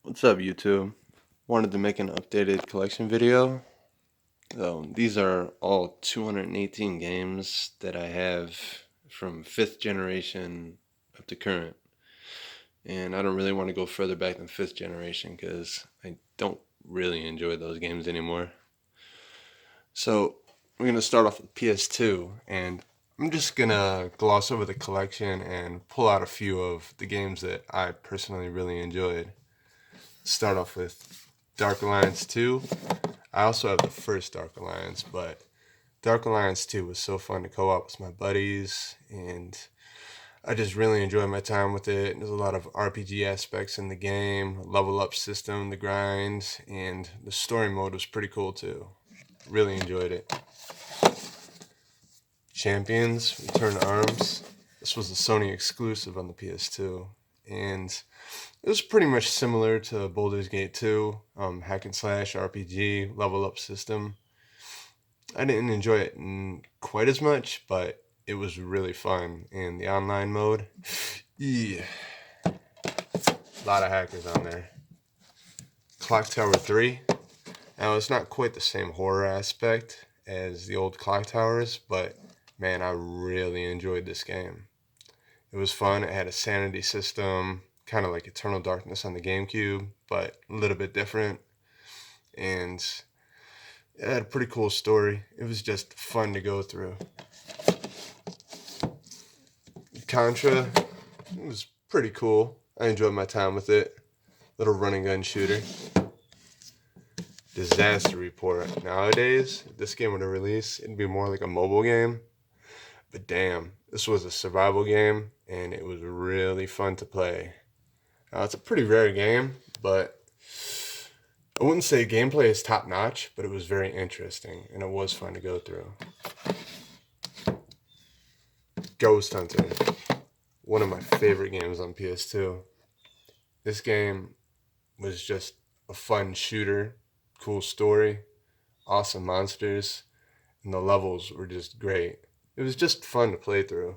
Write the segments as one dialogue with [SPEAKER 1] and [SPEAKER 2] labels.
[SPEAKER 1] What's up, YouTube? Wanted to make an updated collection video. These are all 218 games that I have from 5th generation up to current. And I don't really want to go further back than 5th generation because I don't really enjoy those games anymore. So we're going to start off with PS2, and I'm just going to gloss over the collection and pull out a few of the games that I personally really enjoyed. Start off with Dark Alliance 2. I also have the first Dark Alliance, but Dark Alliance 2 was so fun to co-op with my buddies, and I just really enjoyed my time with it. There's a lot of RPG aspects in the game, level up system, the grind, and the story mode was pretty cool too. Really enjoyed it. Champions, Return to Arms. This was a Sony exclusive on the PS2, and it was pretty much similar to Baldur's Gate 2, hack and slash RPG, level up system. I didn't enjoy it quite as much, but it was really fun. And the online mode, yeah, a lot of hackers on there. Clock Tower 3. Now, it's not quite the same horror aspect as the old Clock Towers, but man, I really enjoyed this game. It was fun. It had a sanity system, kind of like Eternal Darkness on the GameCube, but a little bit different. And it had a pretty cool story. It was just fun to go through. Contra, it was pretty cool. I enjoyed my time with it. Little run and gun shooter. Disaster Report. Nowadays, if this game were to release, it'd be more like a mobile game. But damn, this was a survival game, and it was really fun to play. It's a pretty rare game, but I wouldn't say gameplay is top notch, but it was very interesting, and it was fun to go through. Ghost Hunter, one of my favorite games on PS2. This game was just a fun shooter, cool story, awesome monsters, and the levels were just great. It was just fun to play through.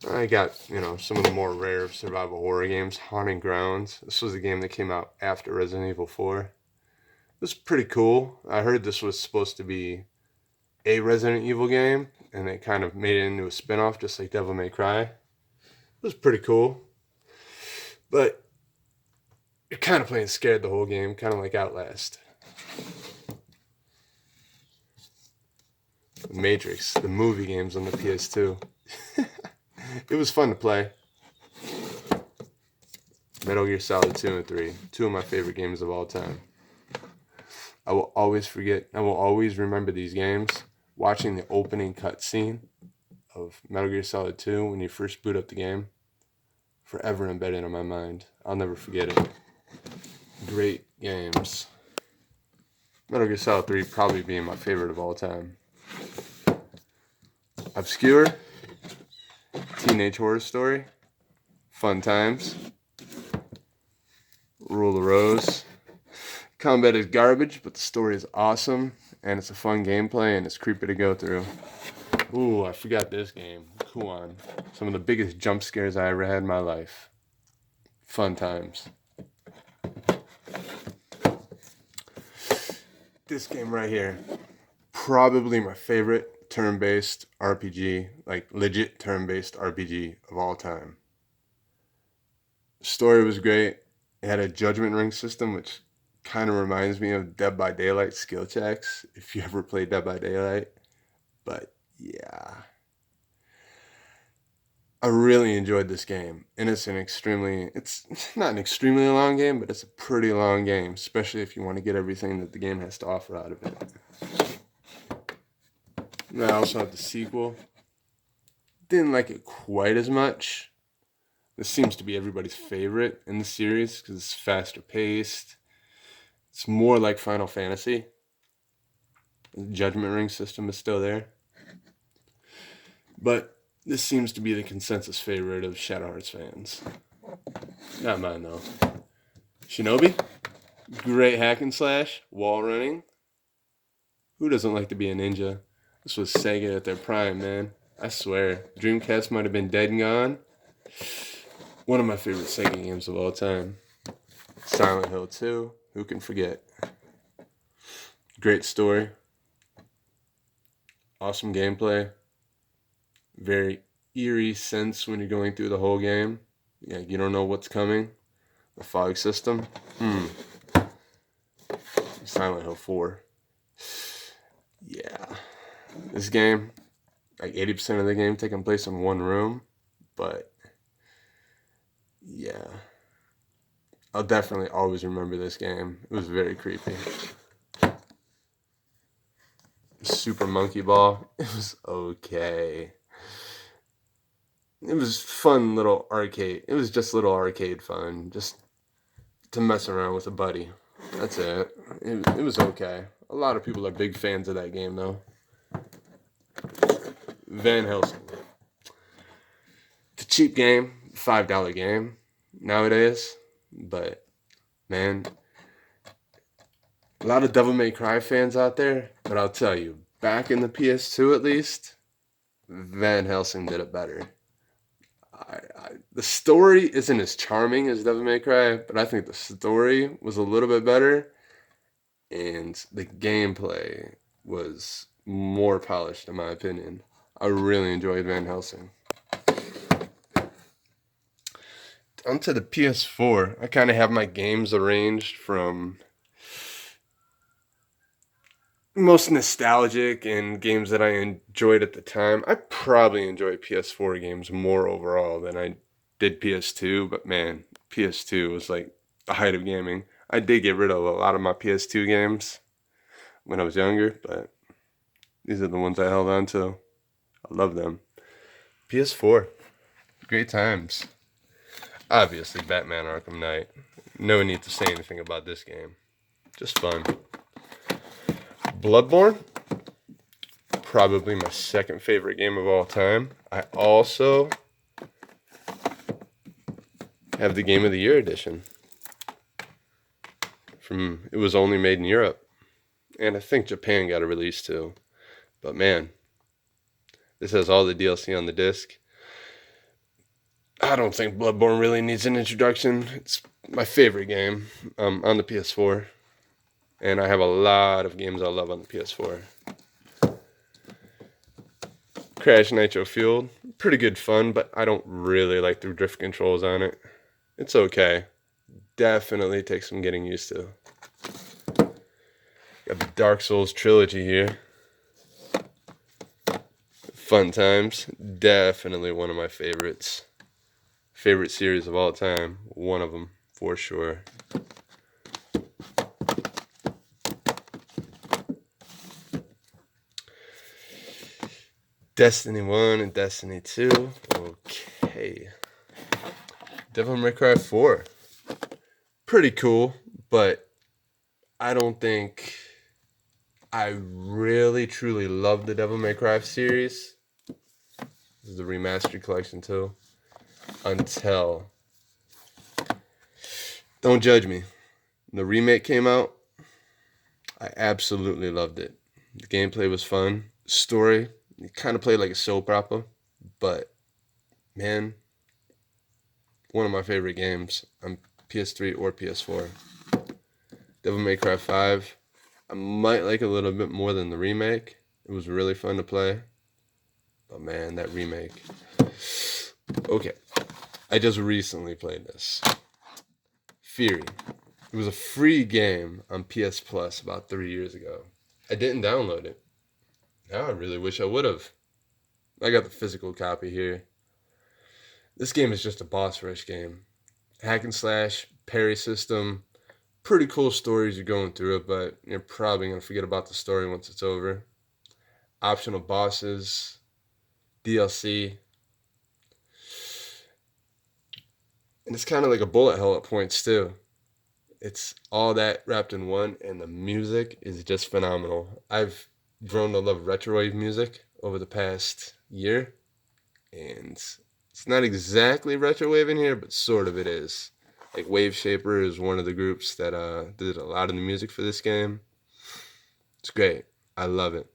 [SPEAKER 1] I got, some of the more rare survival horror games. Haunting Grounds. This was a game that came out after Resident Evil 4. It was pretty cool. I heard this was supposed to be a Resident Evil game, and they kind of made it into a spin-off, just like Devil May Cry. It was pretty cool. But you're kind of playing scared the whole game, kind of like Outlast. Matrix, the movie games on the PS2. It was fun to play. Metal Gear Solid 2 and 3, two of my favorite games of all time. I will always remember these games. Watching the opening cutscene of Metal Gear Solid 2 when you first boot up the game, forever embedded in my mind. I'll never forget it. Great games. Metal Gear Solid 3 probably being my favorite of all time. Obscure, Teenage Horror Story, Fun Times, Rule the Rose. Combat is garbage, but the story is awesome, and it's a fun gameplay, and it's creepy to go through. Ooh, I forgot this game. Kuon. Some of the biggest jump scares I ever had in my life. Fun times. This game right here, probably my favorite turn-based RPG, like legit turn-based RPG of all time. The story was great. It had a judgment ring system, which kind of reminds me of Dead by Daylight skill checks, if you ever played Dead by Daylight. But yeah, I really enjoyed this game, and it's not an extremely long game, but it's a pretty long game, especially if you want to get everything that the game has to offer out of it. And I also have the sequel. Didn't like it quite as much. This seems to be everybody's favorite in the series because it's faster paced. It's more like Final Fantasy. The Judgment Ring system is still there. But this seems to be the consensus favorite of Shadow Hearts fans. Not mine, though. Shinobi? Great hack and slash. Wall running. Who doesn't like to be a ninja? This was Sega at their prime, man. I swear. Dreamcast might have been dead and gone. One of my favorite Sega games of all time. Silent Hill 2. Who can forget? Great story. Awesome gameplay. Very eerie sense when you're going through the whole game. Yeah, you don't know what's coming. The fog system. Silent Hill 4. Yeah. This game, like 80% of the game taking place in one room. But yeah. I'll definitely always remember this game. It was very creepy. Super Monkey Ball. It was okay. It was fun little arcade. It was just little arcade fun. Just to mess around with a buddy. That's it. It was okay. A lot of people are big fans of that game, though. Van Helsing. It's a cheap game, $5 game nowadays. But, man, a lot of Devil May Cry fans out there. But I'll tell you, back in the PS2 at least, Van Helsing did it better. The story isn't as charming as Devil May Cry, but I think the story was a little bit better, and the gameplay was more polished, in my opinion. I really enjoyed Van Helsing. Onto the PS4, I kind of have my games arranged from most nostalgic and games that I enjoyed at the time. I probably enjoy PS4 games more overall than I did PS2, but man, PS2 was like the height of gaming. I did get rid of a lot of my PS2 games when I was younger, but these are the ones I held on to. I love them. PS4, great times. Obviously, Batman Arkham Knight. No need to say anything about this game. Just fun. Bloodborne, probably my second favorite game of all time. I also have the Game of the Year edition. It was only made in Europe. And I think Japan got a release too. But man, this has all the DLC on the disc. I don't think Bloodborne really needs an introduction. It's my favorite game on the PS4. And I have a lot of games I love on the PS4. Crash Nitro Fueled, pretty good fun, but I don't really like the drift controls on it. It's okay. Definitely takes some getting used to. Got the Dark Souls trilogy here. Fun times. Definitely one of my favorites. Favorite series of all time. One of them, for sure. Destiny 1 and Destiny 2. Okay. Devil May Cry 4. Pretty cool, but I don't think I really truly love the Devil May Cry series. This is the remastered collection too. Until, don't judge me, the remake came out. I absolutely loved it. The gameplay was fun. Story, it kind of played like a soap opera, but man, one of my favorite games on PS3 or PS4. Devil May Cry 5. I might like it a little bit more than the remake. It was really fun to play. But man, that remake. Okay. I just recently played this. Fury. It was a free game on PS Plus about 3 years ago. I didn't download it. Now I really wish I would have. I got the physical copy here. This game is just a boss rush game. Hack and slash, parry system. Pretty cool stories you're going through it, but you're probably going to forget about the story once it's over. Optional bosses, DLC. And it's kind of like a bullet hell at points too. It's all that wrapped in one, and the music is just phenomenal. I've grown to love retrowave music over the past year, and it's not exactly retrowave in here, but sort of it is. Like Wave Shaper is one of the groups that did a lot of the music for this game. It's great. I love it.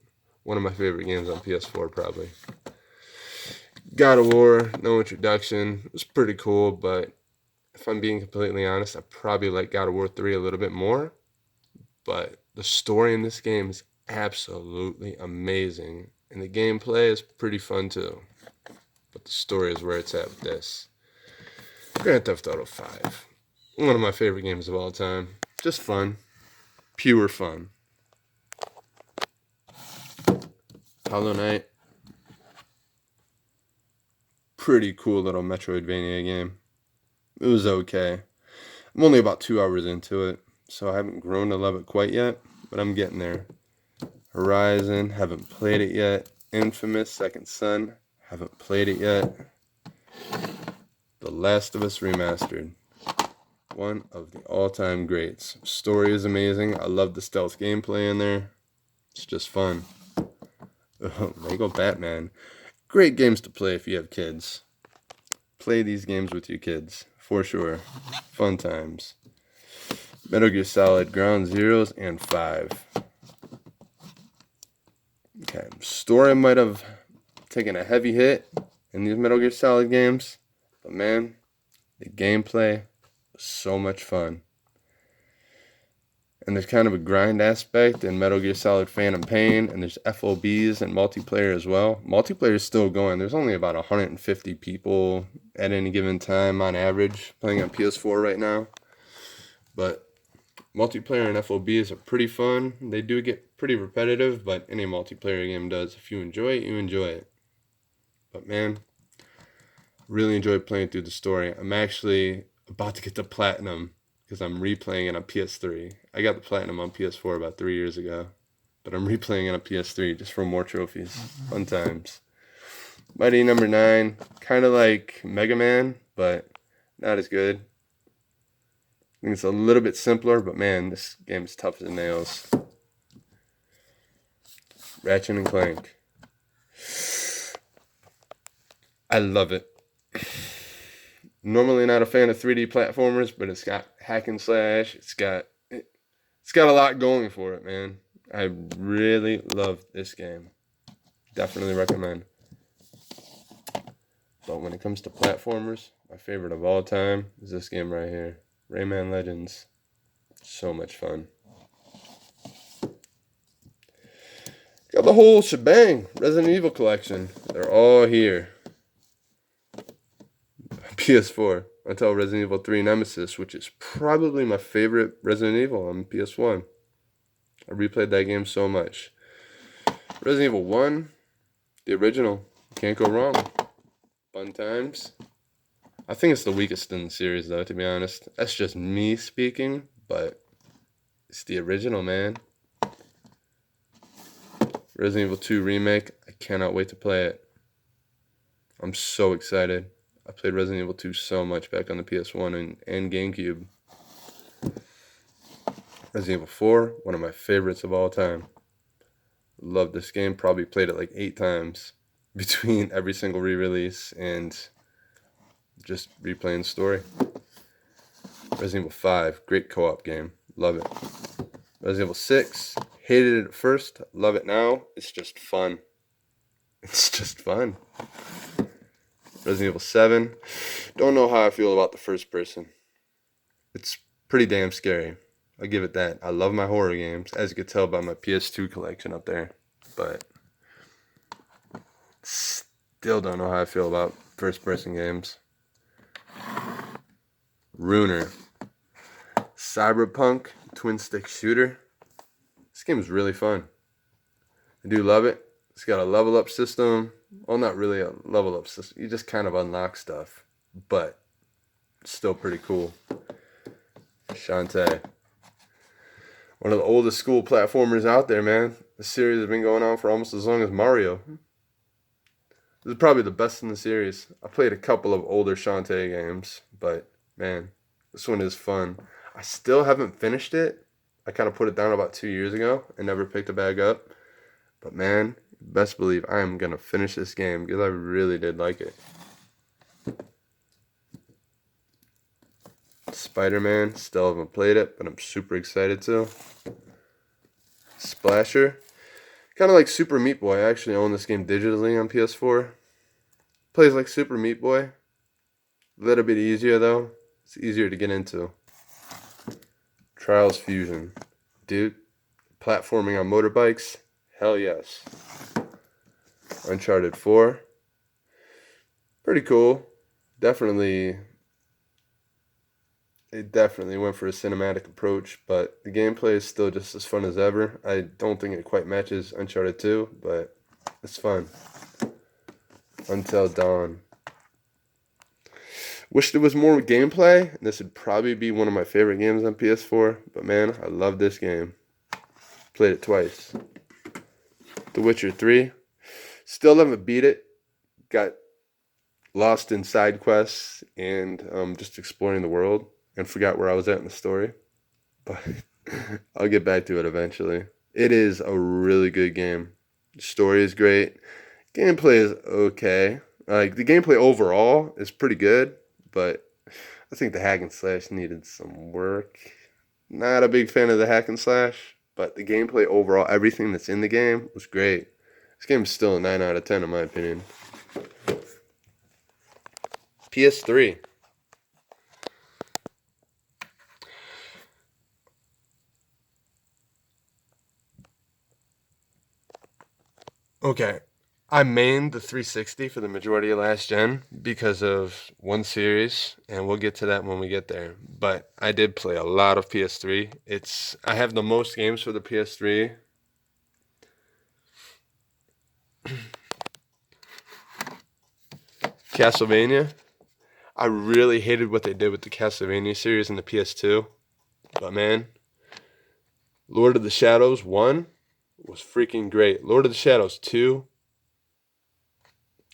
[SPEAKER 1] One of my favorite games on PS4 probably. God of War, no introduction. It was pretty cool, but if I'm being completely honest, I probably like God of War 3 a little bit more. But the story in this game is absolutely amazing. And the gameplay is pretty fun too. But the story is where it's at with this. Grand Theft Auto 5. One of my favorite games of all time. Just fun. Pure fun. Hollow Knight. Pretty cool little Metroidvania game. It was okay. I'm only about 2 hours into it, so I haven't grown to love it quite yet, but I'm getting there. Horizon, haven't played it yet. Infamous Second Son, haven't played it yet. The Last of Us Remastered. One of the all-time greats. Story is amazing. I love the stealth gameplay in there. It's just fun. Lego Batman. Great games to play if you have kids. Play these games with your kids, for sure. Fun times. Metal Gear Solid Ground Zeroes and 5. Okay, story might have taken a heavy hit in these Metal Gear Solid games, but man, the gameplay was so much fun. And there's kind of a grind aspect in Metal Gear Solid Phantom Pain, and there's FOBs and multiplayer as well. Multiplayer is still going. There's only about 150 people at any given time on average playing on PS4 right now. But multiplayer and FOBs are pretty fun. They do get pretty repetitive, but any multiplayer game does. If you enjoy it, you enjoy it. But man, really enjoyed playing through the story. I'm actually about to get the platinum because I'm replaying it on PS3. I got the platinum on PS4 about 3 years ago, but I'm replaying it on PS3 just for more trophies. Fun times. Mighty Number 9, kind of like Mega Man, but not as good. I think it's a little bit simpler, but man, this game is tough as nails. Ratchet and Clank. I love it. Normally not a fan of 3D platformers, but it's got hack and slash. It's got a lot going for it, man. I really love this game. Definitely recommend. But when it comes to platformers, my favorite of all time is this game right here. Rayman Legends. So much fun. Got the whole shebang. Resident Evil collection. They're all here. PS4 until Resident Evil 3 Nemesis, which is probably my favorite Resident Evil on PS1. I replayed that game so much. Resident Evil 1, the original. Can't go wrong. Fun times. I think it's the weakest in the series, though, to be honest. That's just me speaking, but it's the original, man. Resident Evil 2 Remake. I cannot wait to play it. I'm so excited. I played Resident Evil 2 so much back on the PS1 and GameCube. Resident Evil 4, one of my favorites of all time. Love this game. Probably played it like 8 times between every single re-release and just replaying the story. Resident Evil 5, great co-op game. Love it. Resident Evil 6, hated it at first. Love it now. It's just fun. It's just fun. Resident Evil 7. Don't know how I feel about the first person. It's pretty damn scary. I'll give it that. I love my horror games, as you can tell by my PS2 collection up there. But still don't know how I feel about first person games. Ruiner. Cyberpunk twin stick shooter. This game is really fun. I do love it. It's got a level up system. Well, not really a level up system. You just kind of unlock stuff. But it's still pretty cool. Shantae. One of the oldest school platformers out there, man. The series has been going on for almost as long as Mario. This is probably the best in the series. I played a couple of older Shantae games, but man, this one is fun. I still haven't finished it. I kind of put it down about 2 years ago and never picked it back up. But man, best believe I am going to finish this game because I really did like it. Spider-Man, still haven't played it, but I'm super excited to. Splasher, kind of like Super Meat Boy. I actually own this game digitally on PS4. Plays like Super Meat Boy. A little bit easier though. It's easier to get into. Trials Fusion. Dude, platforming on motorbikes? Hell yes. Uncharted 4. Pretty cool. Definitely, it definitely went for a cinematic approach, but the gameplay is still just as fun as ever. I don't think it quite matches Uncharted 2, but it's fun. Until Dawn. Wish there was more gameplay. This would probably be one of my favorite games on PS4, but man, I love this game. Played it twice. The Witcher 3. Still haven't beat it. Got lost in side quests and just exploring the world and forgot where I was at in the story. But I'll get back to it eventually. It is a really good game. The story is great. Gameplay is okay. Like the gameplay overall is pretty good, but I think the hack and slash needed some work. Not a big fan of the hack and slash, but the gameplay overall, everything that's in the game was great. This game is still a 9 out of 10 in my opinion. PS3. Okay, I mained the 360 for the majority of last gen because of one series, and we'll get to that when we get there. But I did play a lot of PS3. I have the most games for the PS3. Castlevania. I really hated what they did with the Castlevania series in the PS2. But man, Lord of the Shadows 1 was freaking great. Lord of the Shadows 2,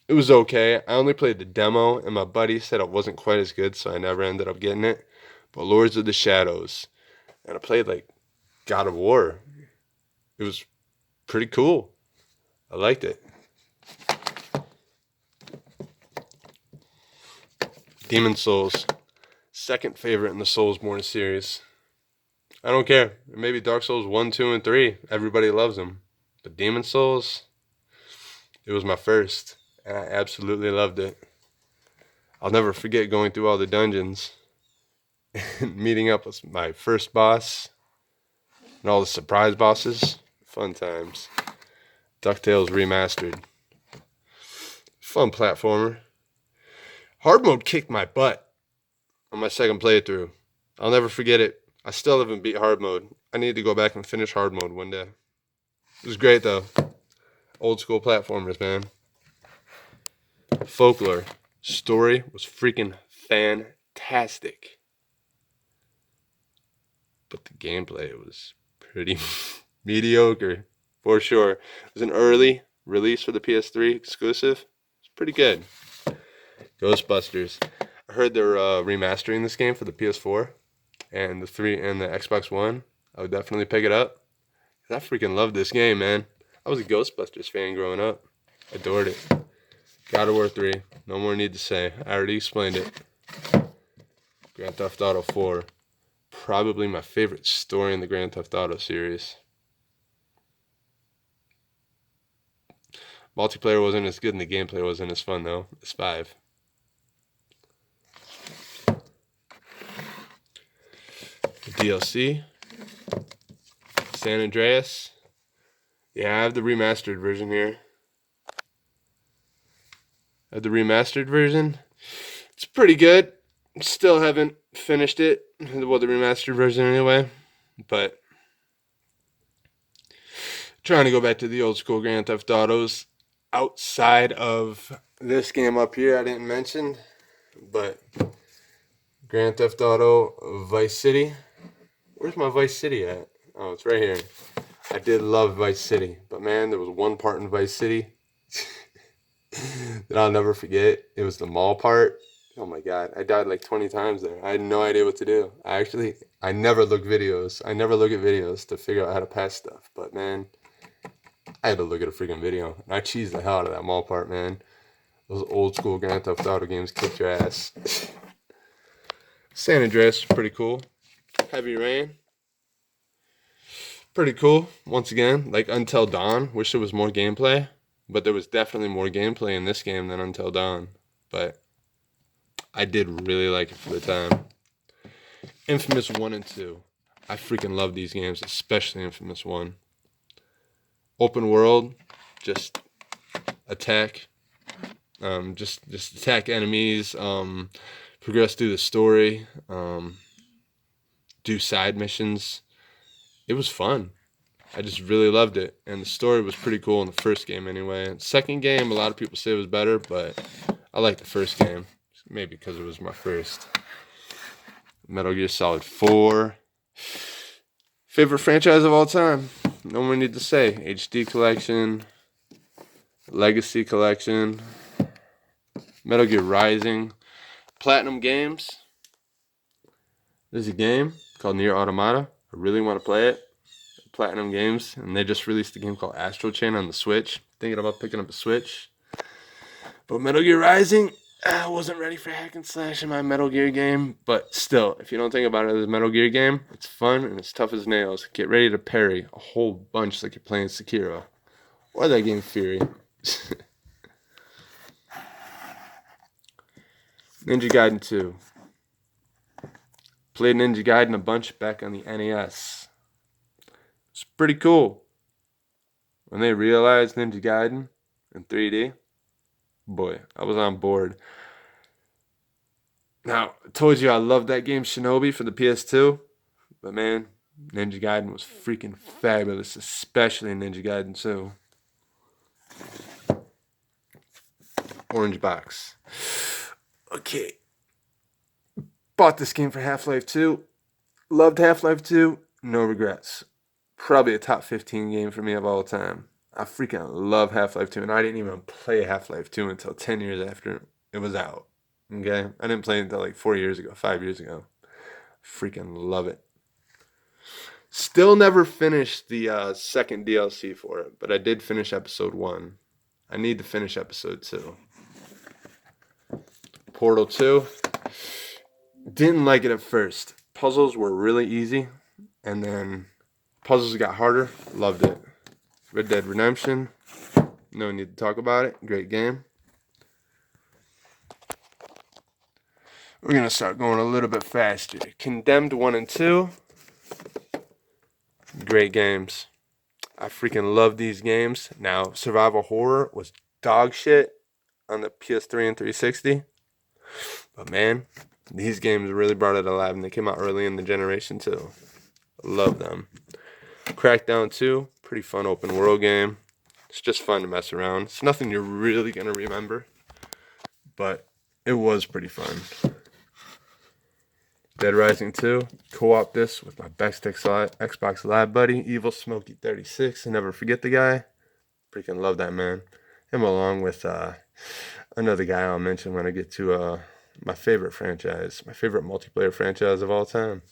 [SPEAKER 1] it was okay. I only played the demo, and my buddy said it wasn't quite as good, so I never ended up getting it. But Lords of the Shadows, and I played like God of War. It was pretty cool. I liked it. Demon Souls, second favorite in the Soulsborne series. I don't care. Maybe Dark Souls 1, 2, and 3. Everybody loves them. But Demon Souls, it was my first, and I absolutely loved it. I'll never forget going through all the dungeons and meeting up with my first boss and all the surprise bosses. Fun times. DuckTales Remastered. Fun platformer. Hard mode kicked my butt on my second playthrough. I'll never forget it. I still haven't beat hard mode. I need to go back and finish hard mode one day. It was great though. Old school platformers, man. Folklore. Story was freaking fantastic. But the gameplay was pretty mediocre, for sure. It was an early release for the PS3 exclusive. It's pretty good. Ghostbusters. I heard they're remastering this game for the PS4 and the Xbox One. I would definitely pick it up. I freaking love this game, man. I was a Ghostbusters fan growing up. Adored it. God of War 3. No more need to say. I already explained it. Grand Theft Auto 4. Probably my favorite story in the Grand Theft Auto series. Multiplayer wasn't as good and the gameplay wasn't as fun though. It's 5. The DLC. San Andreas. Yeah, I have the remastered version here. I have the remastered version. It's pretty good. Still haven't finished it. Well, the remastered version anyway. But trying to go back to the old school Grand Theft Autos outside of this game up here I didn't mention. But Grand Theft Auto Vice City. Where's my Vice City at? Oh, it's right here. I did love Vice City. But man, there was one part in Vice City that I'll never forget. It was the mall part. Oh my god, I died like 20 times there. I had no idea what to do. I never look videos. I never look at videos to figure out how to pass stuff. But man, I had to look at a freaking video. And I cheesed the hell out of that mall part, man. Those old school Grand Theft Auto games kicked your ass. San Andreas, pretty cool. Heavy Rain. Pretty cool. Once again, like Until Dawn. Wish there was more gameplay. But there was definitely more gameplay in this game than Until Dawn. but I did really like it for the time. Infamous 1 and 2. I freaking love these games, especially Infamous 1. Open world, just attack. Just attack enemies, progress through the story, do side missions. It was fun. I just really loved it, and the story was pretty cool in the first game anyway. Second game, a lot of people say it was better, but I like the first game, maybe because it was my first. Metal Gear Solid 4. Favorite franchise of all time. No more need to say. HD Collection, Legacy Collection, Metal Gear Rising, Platinum Games. There's a game called Nier Automata. I really want to play it. Platinum Games, and they just released a game called Astral Chain on the Switch. Thinking about picking up a Switch. But Metal Gear Rising, I wasn't ready for hack and slash in my Metal Gear game. But still, if you don't think about it as a Metal Gear game, it's fun and it's tough as nails. Get ready to parry a whole bunch like you're playing Sekiro. Or that game Fury. Ninja Gaiden 2. Played Ninja Gaiden a bunch back on the NES. It's pretty cool. When they realized Ninja Gaiden in 3D, boy, I was on board. Now, I told you I loved that game Shinobi for the PS2, but man, Ninja Gaiden was freaking fabulous, especially Ninja Gaiden 2. Orange box. Okay. Bought this game for Half-Life 2. Loved Half-Life 2. No regrets. Probably a top 15 game for me of all time. I freaking love Half-Life 2, and I didn't even play Half-Life 2 until 10 years after it was out. Okay? I didn't play it until like 4 years ago, 5 years ago. Freaking love it. Still never finished the second DLC for it, but I did finish episode 1. I need to finish episode 2. Portal 2. Didn't like it at first. Puzzles were really easy, and then puzzles got harder. Loved it. Red Dead Redemption. No need to talk about it. Great game. We're going to start going a little bit faster. Condemned 1 and 2. Great games. I freaking love these games. Now, survival horror was dog shit on the PS3 and 360. But man, these games really brought it alive, and they came out early in the generation too. Love them. Crackdown 2, pretty fun open world game. It's just fun to mess around. It's nothing you're really going to remember, but it was pretty fun. Dead Rising 2, co-op this with my best Xbox Live buddy, Evil Smokey 36. I never forget the guy. Freaking love that man. Him along with another guy I'll mention when I get to my favorite franchise, my favorite multiplayer franchise of all time.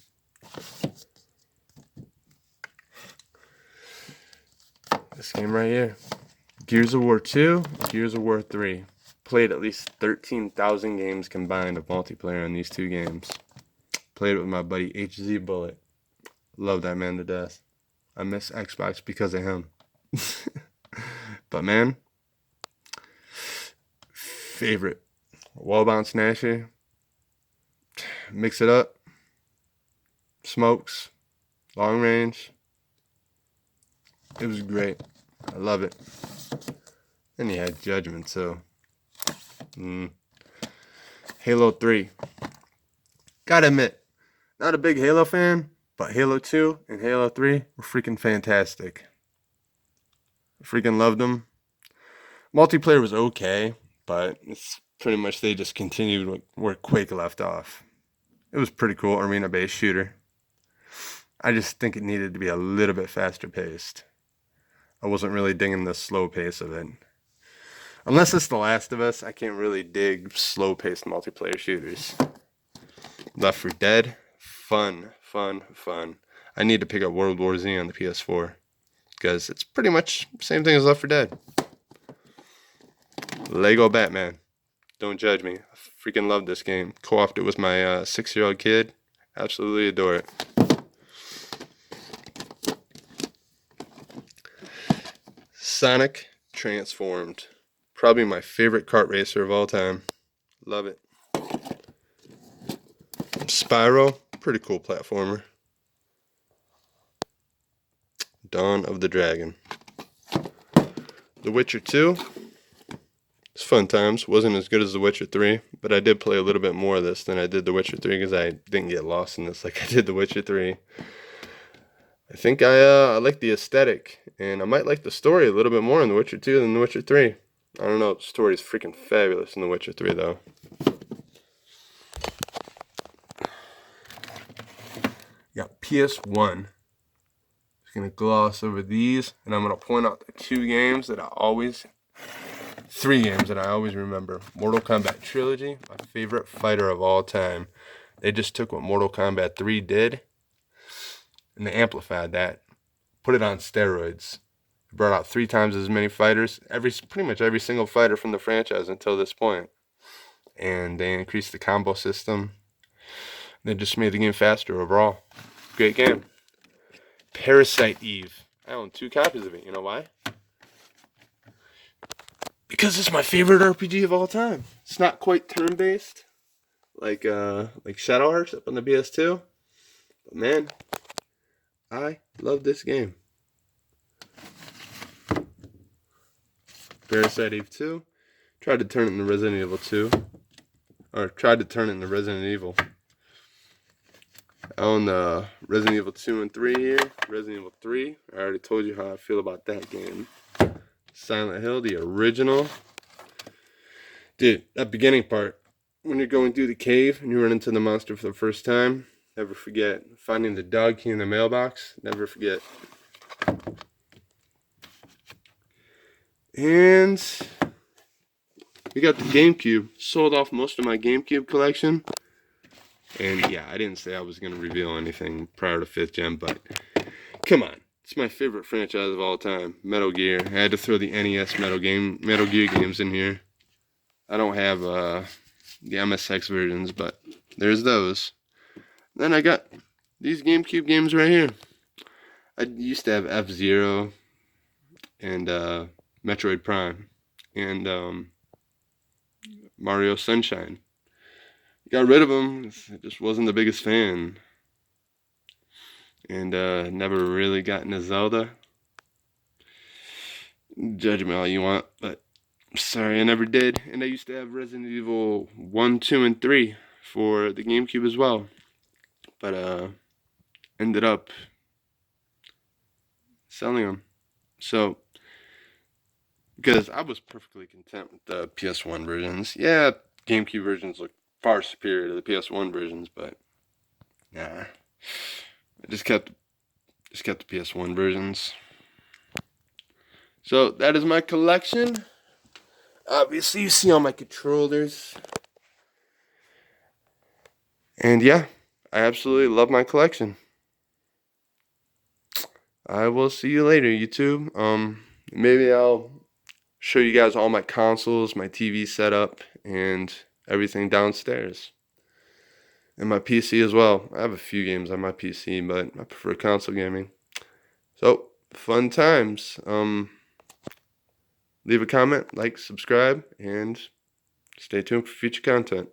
[SPEAKER 1] This game right here. Gears of War 2, Gears of War 3. Played at least 13,000 games combined of multiplayer in these two games. Played it with my buddy HZ Bullet. Love that man to death. I miss Xbox because of him. But man, favorite. Wall bounce Snasher. Mix it up. Smokes. Long range. It was great. I love it. And he had Judgment too. Halo 3. Gotta admit, not a big Halo fan, but Halo 2 and Halo 3 were freaking fantastic. Freaking loved them. Multiplayer was okay, but it's pretty much they just continued where Quake left off. It was pretty cool, arena-based shooter. I just think it needed to be a little bit faster paced. I wasn't really digging the slow pace of it. Unless it's The Last of Us, I can't really dig slow-paced multiplayer shooters. Left 4 Dead, fun. I need to pick up World War Z on the PS4 because it's pretty much the same thing as Left 4 Dead. Lego Batman. Don't judge me. I freaking love this game. Co-opted it with my 6-year-old kid. Absolutely adore it. Sonic Transformed. Probably my favorite kart racer of all time. Love it. Spyro, pretty cool platformer. Dawn of the Dragon. The Witcher 2. It's fun times. Wasn't as good as The Witcher 3, but I did play a little bit more of this than I did The Witcher 3 because I didn't get lost in this like I did The Witcher 3. I think I like the aesthetic, and I might like the story a little bit more in The Witcher 2 than The Witcher 3. I don't know, the story is freaking fabulous in The Witcher 3 though. Got PS1. Just gonna gloss over these, and I'm gonna point out the three games that I always remember. Mortal Kombat Trilogy, my favorite fighter of all time. They just took what Mortal Kombat 3 did, and they amplified that, put it on steroids. Brought out 3 times as many fighters, pretty much every single fighter from the franchise until this point. And they increased the combo system. They just made the game faster overall. Great game. Parasite Eve. I own 2 copies of it. You know why? Because it's my favorite RPG of all time. It's not quite turn-based like Shadow Hearts up on the PS2. But man, I love this game. Parasite Eve 2. Tried to turn it into Resident Evil 2. Or tried to turn it into Resident Evil. I own Resident Evil 2 and 3 here. Resident Evil 3. I already told you how I feel about that game. Silent Hill, the original. Dude, that beginning part, when you're going through the cave and you run into the monster for the first time, never forget. Finding the dog key in the mailbox, never forget. And we got the GameCube. Sold off most of my GameCube collection. And yeah, I didn't say I was going to reveal anything prior to 5th gen, but come on. It's my favorite franchise of all time, Metal Gear. I had to throw the NES Metal Gear games in here. I don't have the MSX versions, but there's those. Then I got these GameCube games right here. I used to have F-Zero and Metroid Prime and Mario Sunshine. Got rid of them. I just wasn't the biggest fan. And never really got into Zelda. Judge me all you want, but sorry, I never did. And I used to have Resident Evil 1, 2, and 3 for the GameCube as well. But ended up selling them. So, because I was perfectly content with the PS1 versions. Yeah, GameCube versions look far superior to the PS1 versions, but nah. I just kept the PS1 versions. So that is my collection. Obviously, you see all my controllers. And yeah, I absolutely love my collection. I will see you later, YouTube. Maybe I'll show you guys all my consoles, my TV setup, and everything downstairs. And my PC as well. I have a few games on my PC, but I prefer console gaming. So, fun times. Leave a comment, like, subscribe, and stay tuned for future content.